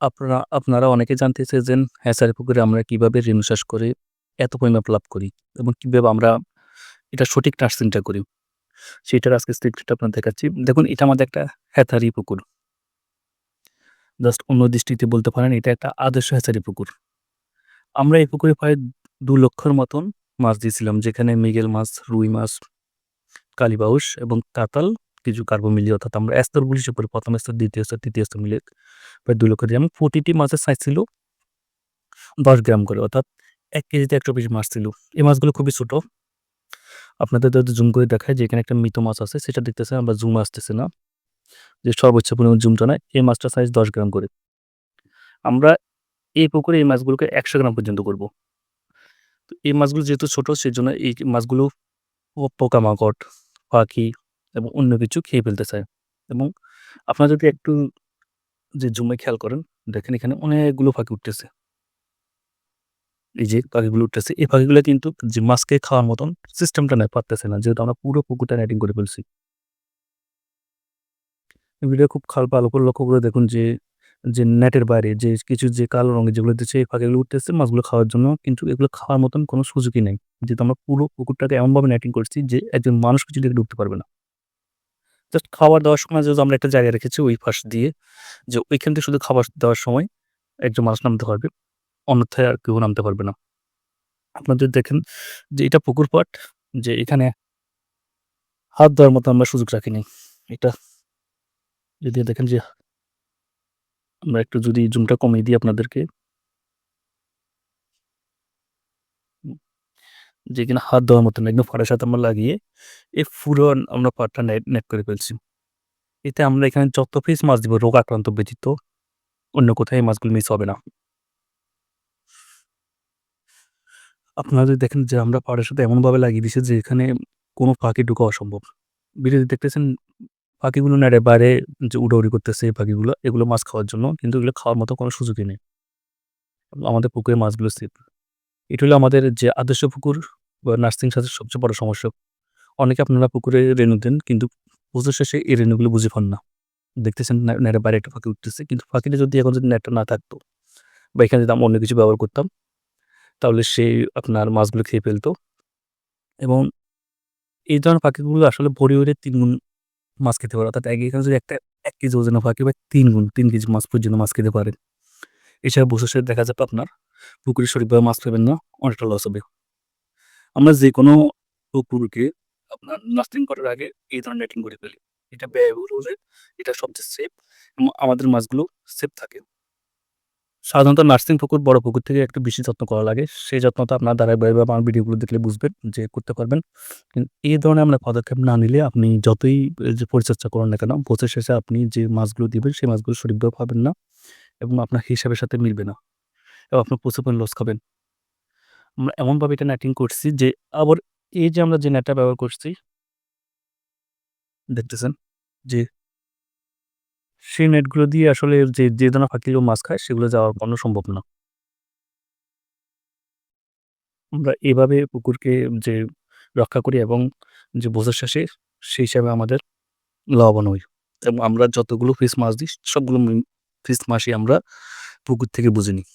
আপনারা অনেকে জানতে চেয়েছেন হ্যাচারি পুকুরে আমরা কিভাবে রেণু চাষ করে এত পরিমাপ লাভ করি এবং কিভাবে আমরা এটা সঠিক নার্সিংটা করি। সেটার আজকে সিক্রেট আপনাদের দেখাচ্ছি। দেখুন এটা আমাদের একটা হ্যাচারি পুকুর। জাস্ট অন্য দৃষ্টিতে বলতে পারেন এটা একটা আদর্শ হ্যাচারি পুকুর। আমরা এই পুকুরে প্রায় ২ লক্ষর মতন মাছ দিয়েছিলাম। যেখানে মৃগেল মাছ, রুই মাছ, কালীবাউস এবং কাতাল, কিছু কার্বো মিলি অর্থাৎ আমরা স্তরগুলো হিসেব করি ১ম স্তর, ২য় স্তর, ৩য় স্তর মিলে প্রায় ২ লক্ষ দিয়ে প্রতিটি মাছের সাইজ ছিল ১০ গ্রাম করে, অর্থাৎ ১ কেজিতে ১০০ পিস মাছ ছিল। এই মাছগুলো খুবই ছোট। আপনাদের যদি জুম করে দেখায় যে এখানে একটা মৃত মাছ আছে সেটা দেখতেছেন, আমরা জুম আসতেছে না, যে সর্বোচ্চ পরিমাণ জুমটা নয়। এই মাছটার সাইজ ১০ গ্রাম করে। আমরা এই পুকুরে এই মাছগুলোকে ১০০ গ্রাম পর্যন্ত করব। তো এই মাছগুলো যেহেতু ছোট সেজন্য এই মাছগুলো পোকামাকড়, পাখি এবং অন্য কিছু খেয়ে ফেলতে চায়। এবং আপনারা যদি একটু জুমে খেয়াল করেন, দেখেন এখানে অনেকগুলো পাখি উঠতেছে। এই যে পাখিগুলো উঠতেছে, এই পাখিগুলো কিন্তু যে মাছকে খাওয়ার মতন সিস্টেমটা নেয়, পারতেছে না। যেহেতু আমরা পুরো পুকুরটা নেটিং করে ফেলছি। ভিডিও খুব ভালো করে লক্ষ্য করে দেখুন যে নেটের বাইরে যে কিছু যে কালো রঙের যেগুলো দিচ্ছে এই পাখিগুলো উঠতেছে মাছগুলো খাওয়ার জন্য, কিন্তু এগুলো খাওয়ার মতন কোনো সুযোগই নেই। যেহেতু আমরা পুরো পুকুরটাকে এমনভাবে নেটিং করছি যে একজন মানুষ কিছু দিকে ঢুকতে পারবে না। জাস্ট খাবার দেওয়ার সময় যেহেতু আমরা একটা জায়গায় রেখেছি ওই পাশ দিয়ে, যে ওইখান থেকে শুধু খাবার দেওয়ার সময় একজন মানুষ নামতে পারবে, অন্যথায় আর কেউ নামতে পারবে না। আপনারা যদি দেখেন যে এটা পুকুর পাড়, যে এখানে হাত দেওয়ার মতো আমরা সুযোগ রাখিনি। এটা যদি দেখেন যে আমরা একটু যদি জুমটা কমিয়ে দিই আপনাদেরকে, উম যে কিনা হাত দেওয়ার মতো না, একদম ফাড়ের সাথে আমরা লাগিয়ে এই পুরো আমরা পাড়টা নেট করে ফেলছি। এতে আমরা এখানে যত পিস মাছ দিব রোগ আক্রান্ত ব্যতীত অন্য কোথাও এই মাছগুলো মিস হবে না। আপনারা যদি দেখেন যে আমরা পাড়ের সাথে এমনভাবে লাগিয়ে দিয়েছি যে এখানে কোনো পাখি ঢোকা অসম্ভব। ভিডিওতে দেখতেছেন পাখিগুলো নেটের বাইরে যে উড়াউড়ি করতেছে এই পাখিগুলো, এগুলো মাছ খাওয়ার জন্য। কিন্তু এগুলো খাওয়ার মতো কোনো সুযোগই নেই। আমাদের পুকুরে মাছগুলো সেফ। এটা হলো আমাদের যে আদর্শ পুকুর বা নার্সিং সাথে সবচেয়ে বড় সমস্যা। অনেকে আপনারা পুকুরে রেনু দেন কিন্তু বছর শেষে এই রেনুগুলো বুঝে পান না। দেখতেছেন নেটের বাইরে একটা পাখি উঠতেছে। কিন্তু পাখিটা যদি এখন যদি নেটটা না থাকতো বা এখানে যদি আমরা অন্য কিছু ব্যবহার করতাম, তাহলে সে আপনার মাছগুলো খেয়ে ফেলতো। এবং এই ধরনের পাখিগুলো আসলে ভোরে, ভোরে ৩ গুণ মাছ খেতে পারে। অর্থাৎ এখানে যদি একটা ১ কেজি ওজনের পাখি বা ৩ গুণ ৩ কেজি মাছ পর্যন্ত মাছ খেতে পারে। এছাড়া বছর শেষে দেখা যাবে আপনার পুকুরে সঠিকভাবে মাছ পাবেন না, অনেকটা লস হবে। আমরা যেকোনো পুকুরকে আপনার নার্সিং করার আগে এই ধরনের নেটিং করে ফেলি। এটা ব্যয়বহুল হলে এটা সবচেয়ে সেফ এবং আমাদের মাছগুলো সেফ থাকে। সাধারণত নার্সিং পুকুর বড় পুকুর থেকে একটু বেশি যত্ন করা লাগে। সেই যত্নটা আপনার ধারাবাহিকভাবে আমার ভিডিওগুলো দেখলে বুঝবেন যে করতে পারবেন। কিন্তু এই ধরনের আমরা পদক্ষেপ না নিলে আপনি যতই যে পরিচর্যা করুন না কেন, বছর শেষে আপনি যে মাছগুলো দিবেন সেই মাছগুলো সঠিকভাবে পাবেন না এবং আপনার হিসাবের সাথে মিলবে না এবং আপনি প্রচুর পরিমাণ লস খাবেন। আমরা এমনভাবে এটা নেটিং করছি যে আবার এই যে আমরা যে নেটটা ব্যবহার করছি দেখতেছেন যে সেই নেটগুলো দিয়ে আসলে যে ধরনের পাখিগুলো মাছ খায় সেগুলো যাওয়া কখনো সম্ভব না। আমরা এভাবে পুকুরকে যে রক্ষা করি এবং যে বছর শেষে সেই হিসাবে আমাদের লাভবান হই এবং আমরা যতগুলো ফিস মাছ দিই সবগুলো ফিস মাছই আমরা পুকুর থেকে বুঝে নিই।